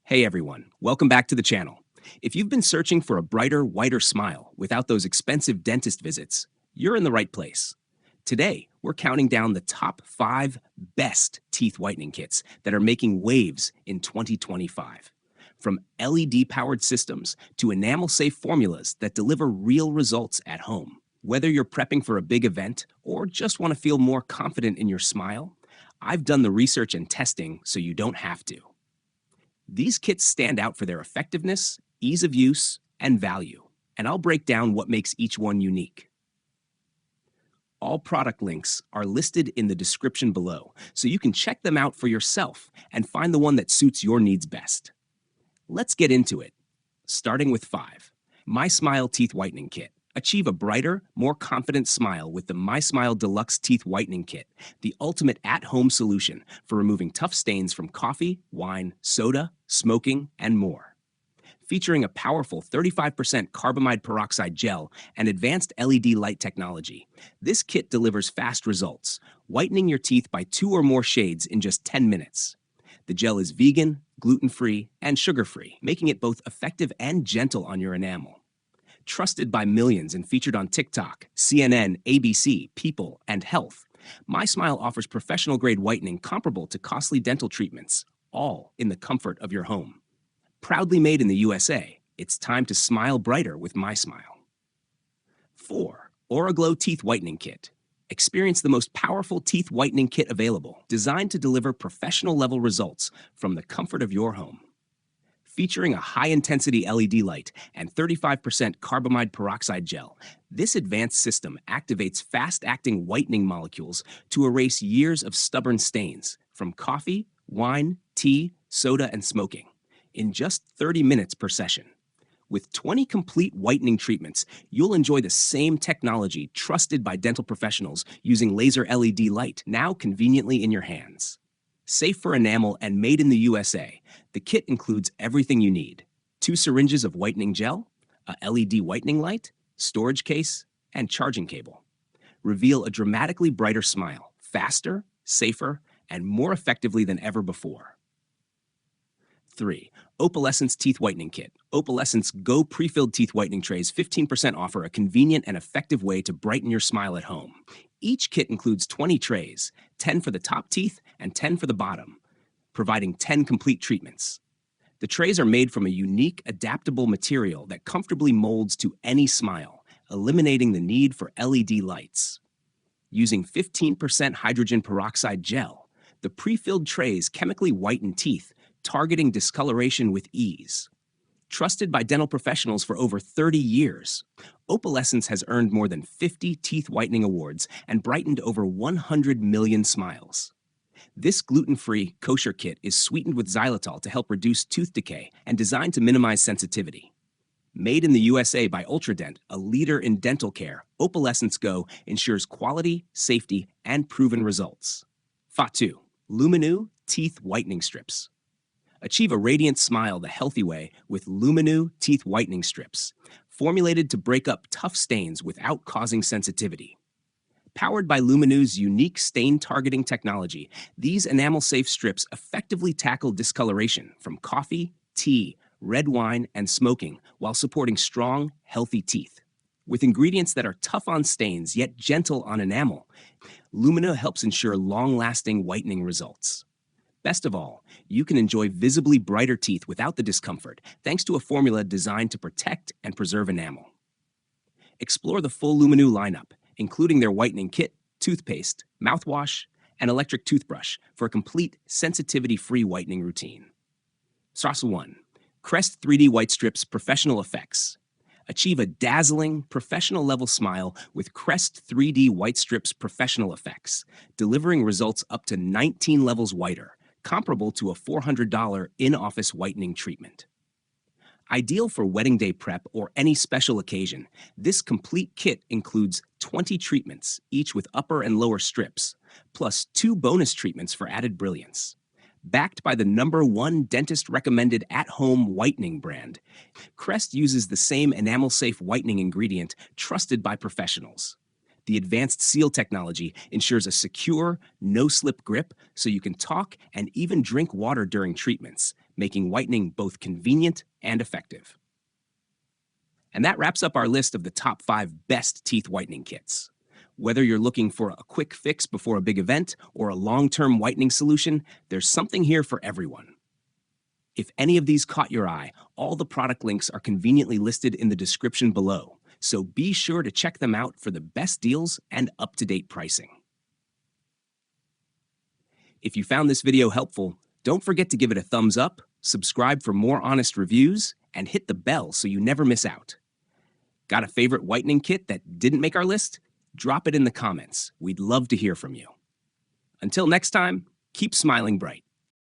Hey everyone, welcome back to the channel. If you've been searching for a brighter, whiter smile without those expensive dentist visits, you're in the right place. Today, we're counting down the top 5 best teeth whitening kits that are making waves in 2025. From LED-powered systems to enamel-safe formulas that deliver real results at home. Whether you're prepping for a big event or just want to feel more confident in your smile, I've done the research and testing so you don't have to. These kits stand out for their effectiveness, ease of use, and value, and I'll break down what makes each one unique. All product links are listed in the description below, so you can check them out for yourself and find the one that suits your needs best. Let's get into it, starting with 5. My Smile Teeth Whitening Kit. Achieve a brighter, more confident smile with the My Smile Deluxe Teeth Whitening Kit, the ultimate at-home solution for removing tough stains from coffee, wine, soda, smoking, and more. Featuring a powerful 35% carbamide peroxide gel and advanced LED light technology, this kit delivers fast results, whitening your teeth by 2 or more shades in just 10 minutes. The gel is vegan, gluten-free, and sugar-free, making it both effective and gentle on your enamel. Trusted by millions and featured on TikTok, CNN, ABC, People, and Health, My Smile offers professional-grade whitening comparable to costly dental treatments, all in the comfort of your home. Proudly made in the USA, it's time to smile brighter with My Smile. 4. Oraglow Teeth Whitening Kit. Experience the most powerful teeth whitening kit available, designed to deliver professional-level results from the comfort of your home. Featuring a high-intensity LED light and 35% carbamide peroxide gel, this advanced system activates fast-acting whitening molecules to erase years of stubborn stains from coffee, wine, tea, soda, and smoking in just 30 minutes per session. With 20 complete whitening treatments, you'll enjoy the same technology trusted by dental professionals using laser LED light, now conveniently in your hands. Safe for enamel and made in the USA, the kit includes everything you need: 2 syringes of whitening gel, a LED whitening light, storage case, and charging cable. Reveal a dramatically brighter smile, faster, safer, and more effectively than ever before. 3. Opalescence Teeth Whitening Kit. Opalescence Go Pre-Filled Teeth Whitening Trays 15% offer a convenient and effective way to brighten your smile at home. Each kit includes 20 trays, 10 for the top teeth and 10 for the bottom, providing 10 complete treatments. The trays are made from a unique, adaptable material that comfortably molds to any smile, eliminating the need for LED lights. Using 15% hydrogen peroxide gel, the pre-filled trays chemically whiten teeth, targeting discoloration with ease. Trusted by dental professionals for over 30 years, Opalescence has earned more than 50 teeth whitening awards and brightened over 100 million smiles. This gluten-free, kosher kit is sweetened with xylitol to help reduce tooth decay and designed to minimize sensitivity. Made in the USA by Ultradent, a leader in dental care, Opalescence Go ensures quality, safety, and proven results. 2. Lumineux Teeth Whitening Strips. Achieve a radiant smile the healthy way with Lumineux Teeth Whitening Strips, formulated to break up tough stains without causing sensitivity. Powered by Lumineux's unique stain-targeting technology, these enamel-safe strips effectively tackle discoloration from coffee, tea, red wine, and smoking while supporting strong, healthy teeth. With ingredients that are tough on stains yet gentle on enamel, Lumineux helps ensure long-lasting whitening results. Best of all, you can enjoy visibly brighter teeth without the discomfort, thanks to a formula designed to protect and preserve enamel. Explore the full Lumineux lineup, including their whitening kit, toothpaste, mouthwash, and electric toothbrush for a complete sensitivity-free whitening routine. 1. Crest 3D White Strips Professional Effects. Achieve a dazzling, professional-level smile with Crest 3D White Strips Professional Effects, delivering results up to 19 levels whiter, comparable to a $400 in-office whitening treatment. Ideal for wedding day prep or any special occasion, this complete kit includes 20 treatments, each with upper and lower strips, plus 2 bonus treatments for added brilliance. Backed by the #1 dentist-recommended at-home whitening brand, Crest uses the same enamel-safe whitening ingredient trusted by professionals. The advanced seal technology ensures a secure, no-slip grip so you can talk and even drink water during treatments, making whitening both convenient and effective. And that wraps up our list of the top 5 best teeth whitening kits. Whether you're looking for a quick fix before a big event or a long-term whitening solution, there's something here for everyone. If any of these caught your eye, all the product links are conveniently listed in the description below, so be sure to check them out for the best deals and up-to-date pricing. If you found this video helpful, don't forget to give it a thumbs up, subscribe for more honest reviews, and hit the bell so you never miss out. Got a favorite whitening kit that didn't make our list? Drop it in the comments. We'd love to hear from you. Until next time, keep smiling bright.